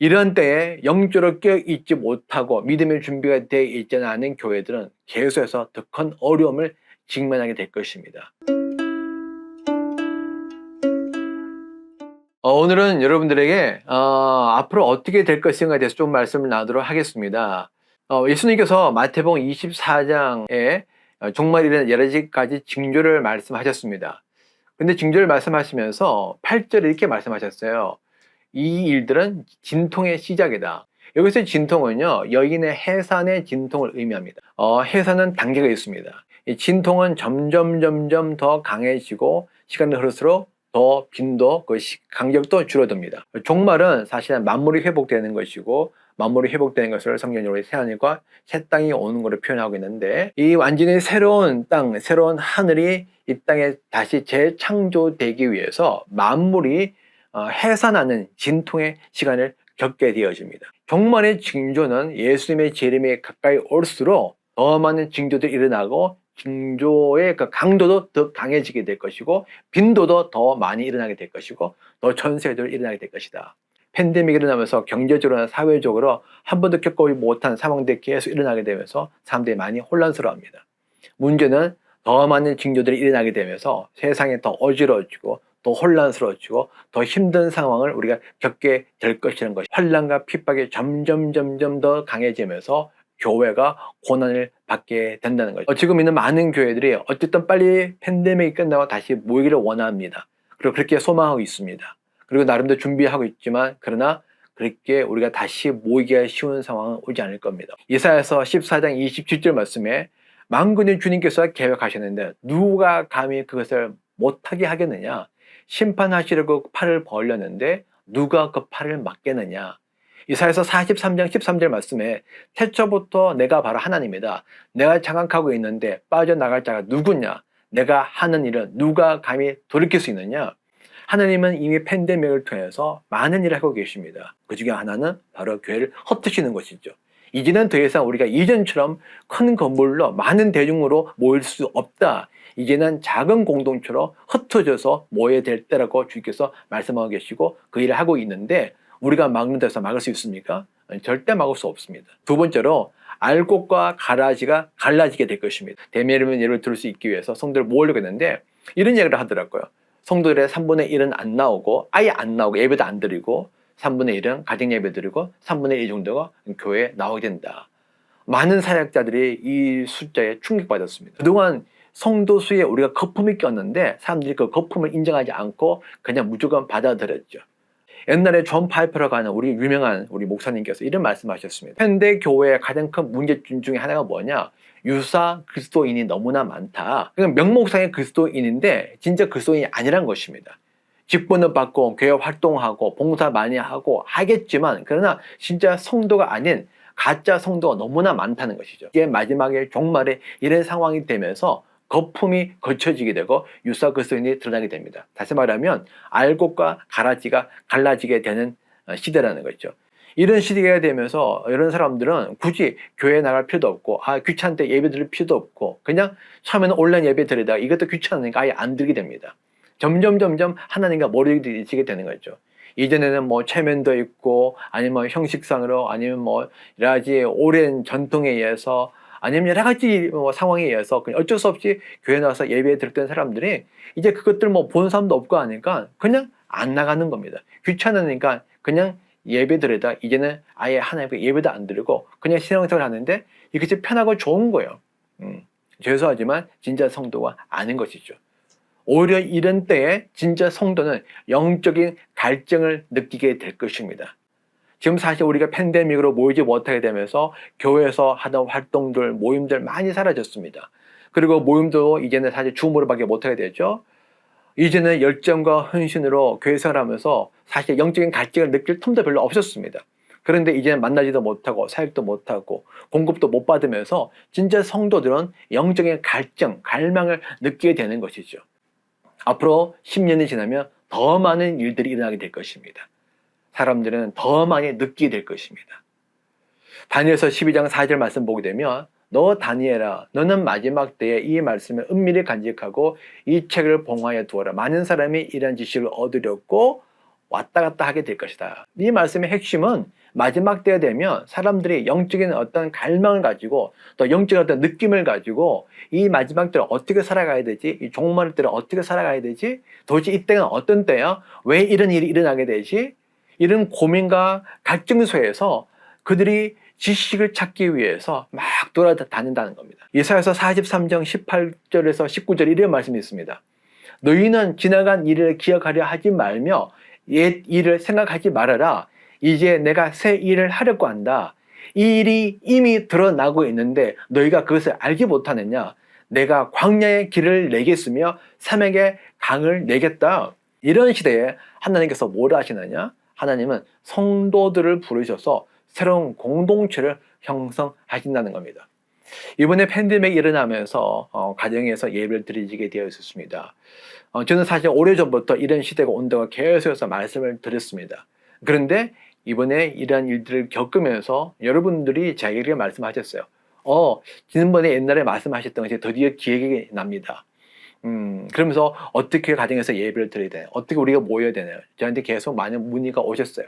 이런 때에 영적으로 깨어있지 못하고 믿음의 준비가 되어 있지 않은 교회들은 계속해서 더 큰 어려움을 직면하게 될 것입니다. 오늘은 여러분들에게 앞으로 어떻게 될 것인가에 대해서 좀 말씀을 나누도록 하겠습니다. 예수님께서 마태복음 24장에 종말 일어날 여러 가지 징조를 말씀하셨습니다. 근데 징조를 말씀하시면서 8절에 이렇게 말씀하셨어요. 이 일들은 진통의 시작이다. 여기서 진통은요, 여인의 해산의 진통을 의미합니다. 해산은 단계가 있습니다. 이 진통은 점점 더 강해지고 시간이 흐를수록 더 빈도, 간격도 줄어듭니다. 종말은 사실은 만물이 회복되는 것이고, 만물이 회복되는 것을 성경적으로 새하늘과 새 땅이 오는 것으로 표현하고 있는데, 이 완전히 새로운 땅, 새로운 하늘이 이 땅에 다시 재창조되기 위해서 만물이 해산하는 진통의 시간을 겪게 되어집니다. 종말의 징조는 예수님의 재림이 가까이 올수록 더 많은 징조들이 일어나고 징조의 그 강도도 더 강해지게 될 것이고 빈도도 더 많이 일어나게 될 것이고 더 전 세계적으로 일어나게 될 것이다. 팬데믹이 일어나면서 경제적으로나 사회적으로 한 번도 겪어보지 못한 상황들이 계속 일어나게 되면서 사람들이 많이 혼란스러워합니다. 문제는 더 많은 징조들이 일어나게 되면서 세상이 더 어지러워지고 더 혼란스러워지고 더 힘든 상황을 우리가 겪게 될 것이라는 것이 환난과 핍박이 점점 더 강해지면서 교회가 고난을 받게 된다는 거죠. 지금 있는 많은 교회들이 어쨌든 빨리 팬데믹이 끝나고 다시 모이기를 원합니다. 그리고 그렇게 소망하고 있습니다. 그리고 나름대로 준비하고 있지만 그러나 그렇게 우리가 다시 모이기가 쉬운 상황은 오지 않을 겁니다. 이사야서 14장 27절 말씀에 만군의 주님께서 계획하셨는데 누가 감히 그것을 못하게 하겠느냐? 심판하시려고 팔을 벌렸는데 누가 그 팔을 막겠느냐? 이사야서 43장 13절 말씀에 태초부터 내가 바로 하나님이다. 내가 장악하고 있는데 빠져나갈 자가 누구냐? 내가 하는 일은 누가 감히 돌이킬 수 있느냐? 하나님은 이미 팬데믹을 통해서 많은 일을 하고 계십니다. 그 중에 하나는 바로 교회를 흩으시는 것이죠. 이제는 더 이상 우리가 이전처럼 큰 건물로 많은 대중으로 모일 수 없다. 이제는 작은 공동체로 흩어져서 모여야 될 때라고 주께서 말씀하고 계시고 그 일을 하고 있는데 우리가 막는 데서 막을 수 있습니까? 절대 막을 수 없습니다. 두 번째로 알곡과 가라지가 갈라지게 될 것입니다. 대면이면 예를 들을 수 있기 위해서 성도를 모으려고 했는데 이런 얘기를 하더라고요. 성도들의 3분의 1은 안 나오고 아예 안 나오고 예배도 안 드리고 3분의 1은 가정 예배 드리고 3분의 1 정도가 교회에 나오게 된다. 많은 사역자들이 이 숫자에 충격받았습니다. 그동안 성도 수에 우리가 거품이 꼈는데 사람들이 그 거품을 인정하지 않고 그냥 무조건 받아들였죠. 옛날에 존 파이퍼라고 하는 우리 유명한 우리 목사님께서 이런 말씀하셨습니다. 현대 교회의 가장 큰 문제점 중에 하나가 뭐냐? 유사 그리스도인이 너무나 많다. 명목상의 그리스도인인데 진짜 그리스도인이 아니란 것입니다. 직분을 받고 교회 활동하고 봉사 많이 하고 하겠지만 그러나 진짜 성도가 아닌 가짜 성도가 너무나 많다는 것이죠. 이게 마지막에 종말에 이런 상황이 되면서 거품이 거쳐지게 되고 유사 그리스도인이 드러나게 됩니다. 다시 말하면 알곡과 가라지가 갈라지게 되는 시대라는 거죠. 이런 시대가 되면서 이런 사람들은 굳이 교회에 나갈 필요도 없고 귀찮대 예배 드릴 필요도 없고 그냥 처음에는 온라인 예배 드리다가 이것도 귀찮으니까 아예 안 들게 됩니다. 점점 하나님과 멀어지게 되는 거죠. 이전에는 뭐 체면도 있고 아니면 형식상으로 아니면 뭐 여러 가지 오랜 전통에 의해서 아니면 여러 가지 상황에 의해서 그냥 어쩔 수 없이 교회 나와서 예배에 들었던 사람들이 이제 그것들 뭐 본 사람도 없고 하니까 그냥 안 나가는 겁니다. 귀찮으니까 그냥 예배 드리다 이제는 아예 하나님께 예배도 안 드리고 그냥 신앙생활을 하는데 이것이 편하고 좋은 거예요. 죄송하지만 진짜 성도가 아닌 것이죠. 오히려 이런 때에 진짜 성도는 영적인 갈증을 느끼게 될 것입니다. 지금 사실 우리가 팬데믹으로 모이지 못하게 되면서 교회에서 하던 활동들, 모임들 많이 사라졌습니다. 그리고 모임도 이제는 사실 줌으로밖에 못하게 되죠. 이제는 열정과 헌신으로 교회 생활하면서 사실 영적인 갈증을 느낄 틈도 별로 없었습니다. 그런데 이제는 만나지도 못하고 사역도 못하고 공급도 못 받으면서 진짜 성도들은 영적인 갈증, 갈망을 느끼게 되는 것이죠. 앞으로 10년이 지나면 더 많은 일들이 일어나게 될 것입니다. 사람들은 더 많이 느끼게 될 것입니다. 다니엘서 12장 4절 말씀 보게 되면 너 다니엘아 너는 마지막 때에 이 말씀을 은밀히 간직하고 이 책을 봉하여 두어라. 많은 사람이 이러한 지식을 얻으려고 왔다 갔다 하게 될 것이다. 이 말씀의 핵심은 마지막 때가 되면 사람들이 영적인 어떤 갈망을 가지고 또 영적인 어떤 느낌을 가지고 이 마지막 때를 어떻게 살아가야 되지? 이 종말 때를 어떻게 살아가야 되지? 도대체 이때는 어떤 때야? 왜 이런 일이 일어나게 되지? 이런 고민과 갈증 속에서 그들이 지식을 찾기 위해서 막 돌아다닌다는 겁니다. 이사야서 43장 18절에서 19절 이런 말씀이 있습니다. 너희는 지나간 일을 기억하려 하지 말며 옛 일을 생각하지 말아라. 이제 내가 새 일을 하려고 한다. 이 일이 이미 드러나고 있는데 너희가 그것을 알지 못하느냐? 내가 광야의 길을 내겠으며 삼에게 강을 내겠다. 이런 시대에 하나님께서 뭘 하시느냐? 하나님은 성도들을 부르셔서 새로운 공동체를 형성하신다는 겁니다. 이번에 팬데믹이 일어나면서 가정에서 예배를 드리게 되어 있었습니다. 저는 사실 오래전부터 이런 시대가 온다고 계속해서 말씀을 드렸습니다. 그런데 이번에 이러한 일들을 겪으면서 여러분들이 저에게 말씀하셨어요. 지난번에 옛날에 말씀하셨던 것이 드디어 기억이 납니다. 그러면서 어떻게 가정에서 예배를 드려야 되나요? 어떻게 우리가 모여야 되나요? 저한테 계속 많은 문의가 오셨어요.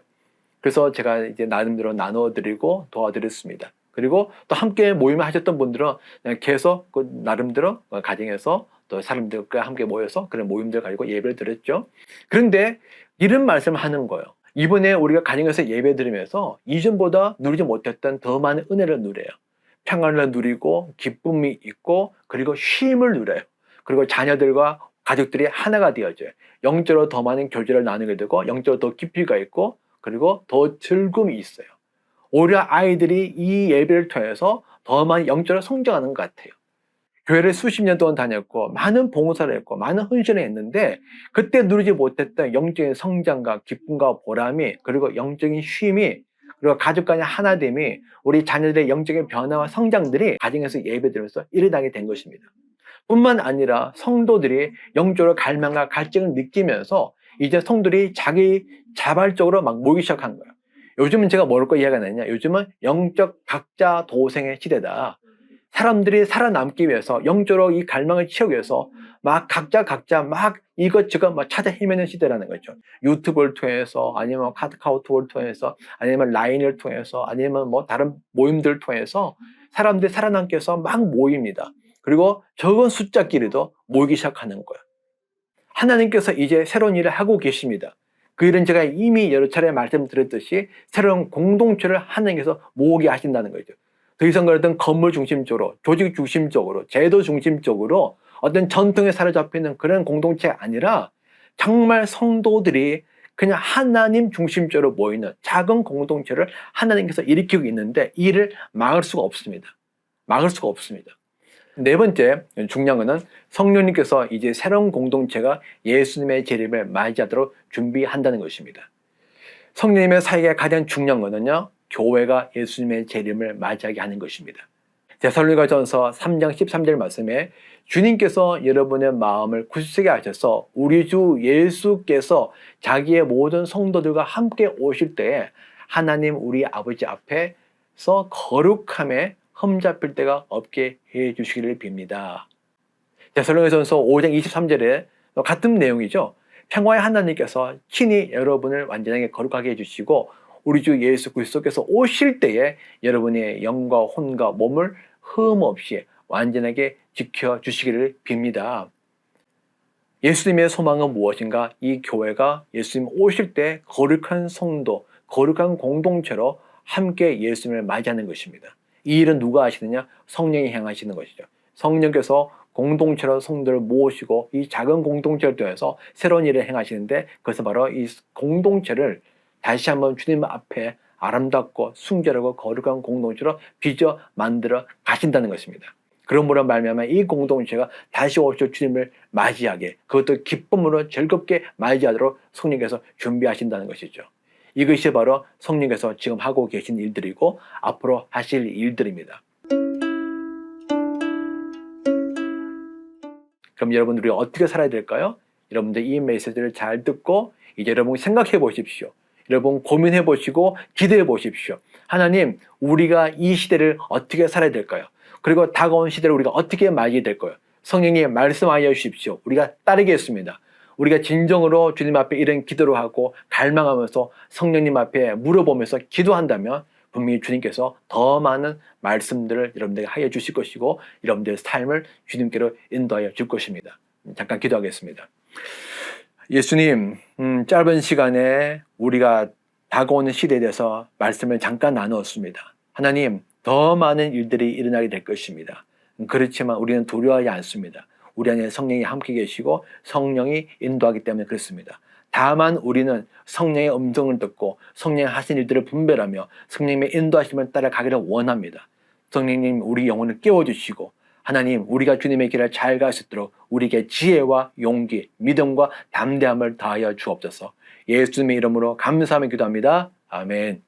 그래서 제가 이제 나름대로 나눠드리고 도와드렸습니다. 그리고 또 함께 모임을 하셨던 분들은 계속 그 나름대로 가정에서 또 사람들과 함께 모여서 그런 모임들 가지고 예배를 드렸죠. 그런데 이런 말씀을 하는 거예요. 이번에 우리가 가정에서 예배 드리면서 이전보다 누리지 못했던 더 많은 은혜를 누려요. 평안을 누리고 기쁨이 있고 그리고 쉼을 누려요. 그리고 자녀들과 가족들이 하나가 되어져요. 영적으로 더 많은 교제를 나누게 되고 영적으로 더 깊이가 있고 그리고 더 즐거움이 있어요. 오히려 아이들이 이 예배를 통해서 더 많이 영적으로 성장하는 것 같아요. 교회를 수십 년 동안 다녔고 많은 봉사를 했고 많은 헌신을 했는데 그때 누리지 못했던 영적인 성장과 기쁨과 보람이 그리고 영적인 쉼이 그리고 가족 간의 하나됨이 우리 자녀들의 영적인 변화와 성장들이 가정에서 예배드리면서 일어나게 된 것입니다. 뿐만 아니라 성도들이 영적으로 갈망과 갈증을 느끼면서 이제 성도들이 자기 자발적으로 막 모이기 시작한 거예요. 요즘은 제가 뭐라고 이야기하느냐? 요즘은 영적 각자 도생의 시대다. 사람들이 살아남기 위해서 영적으로 이 갈망을 채우기 위해서 막 각자 막 이것저것 막 찾아 헤매는 시대라는 거죠. 유튜브를 통해서 아니면 카카오톡을 통해서 아니면 라인을 통해서 아니면 뭐 다른 모임들을 통해서 사람들이 살아남기 위해서 막 모입니다. 그리고 적은 숫자끼리도 모이기 시작하는 거예요. 하나님께서 이제 새로운 일을 하고 계십니다. 그 일은 제가 이미 여러 차례 말씀드렸듯이 새로운 공동체를 하나님께서 모으게 하신다는 거죠. 더 이상 그랬던 건물 중심적으로, 조직 중심적으로, 제도 중심적으로 어떤 전통에 사로잡히는 그런 공동체가 아니라 정말 성도들이 그냥 하나님 중심적으로 모이는 작은 공동체를 하나님께서 일으키고 있는데 이 일을 막을 수가 없습니다. 막을 수가 없습니다. 네 번째 중요한 것은 성령님께서 이제 새로운 공동체가 예수님의 재림을 맞이하도록 준비한다는 것입니다. 성령님의 사역의 가장 중요한 것은요, 교회가 예수님의 재림을 맞이하게 하는 것입니다. 데살로니가전서 3장 13절 말씀에 주님께서 여러분의 마음을 굳세게 하셔서 우리 주 예수께서 자기의 모든 성도들과 함께 오실 때에 하나님 우리 아버지 앞에서 거룩함에 흠잡힐 데가 없게 해주시기를 빕니다. 데살로니가전서 5장 23절에 같은 내용이죠. 평화의 하나님께서 친히 여러분을 완전하게 거룩하게 해주시고 우리 주 예수 그리스도께서 오실 때에 여러분의 영과 혼과 몸을 흠 없이 완전하게 지켜주시기를 빕니다. 예수님의 소망은 무엇인가? 이 교회가 예수님 오실 때 거룩한 성도, 거룩한 공동체로 함께 예수님을 맞이하는 것입니다. 이 일은 누가 하시느냐? 성령이 행하시는 것이죠. 성령께서 공동체로 성도를 모으시고 이 작은 공동체를 통해서 새로운 일을 행하시는데 그것은 바로 이 공동체를 다시 한번 주님 앞에 아름답고 순결하고 거룩한 공동체로 빚어 만들어 가신다는 것입니다. 그러므로 말미암아 이 공동체가 다시 오실 주님을 맞이하게 그것도 기쁨으로 즐겁게 맞이하도록 성령께서 준비하신다는 것이죠. 이것이 바로 성령께서 지금 하고 계신 일들이고 앞으로 하실 일들입니다. 그럼 여러분들이 어떻게 살아야 될까요? 여러분들 이 메시지를 잘 듣고 이제 여러분 생각해 보십시오. 여러분 고민해 보시고 기도해 보십시오. 하나님, 우리가 이 시대를 어떻게 살아야 될까요? 그리고 다가온 시대를 우리가 어떻게 맞이해야 될까요? 성령님 말씀하여 주십시오. 우리가 따르겠습니다. 우리가 진정으로 주님 앞에 이런 기도를 하고 갈망하면서 성령님 앞에 물어보면서 기도한다면 분명히 주님께서 더 많은 말씀들을 여러분들에게 하여 주실 것이고 여러분들의 삶을 주님께로 인도하여 줄 것입니다. 잠깐 기도하겠습니다. 예수님, 짧은 시간에 우리가 다가오는 시대에 대해서 말씀을 잠깐 나누었습니다. 하나님, 더 많은 일들이 일어나게 될 것입니다. 그렇지만 우리는 두려워하지 않습니다. 우리 안에 성령이 함께 계시고 성령이 인도하기 때문에 그렇습니다. 다만 우리는 성령의 음성을 듣고 성령이 하신 일들을 분별하며 성령님의 인도하심을 따라가기를 원합니다. 성령님, 우리 영혼을 깨워주시고 하나님, 우리가 주님의 길을 잘 갈 수 있도록 우리에게 지혜와 용기, 믿음과 담대함을 더하여 주옵소서. 예수님의 이름으로 감사하며 기도합니다. 아멘.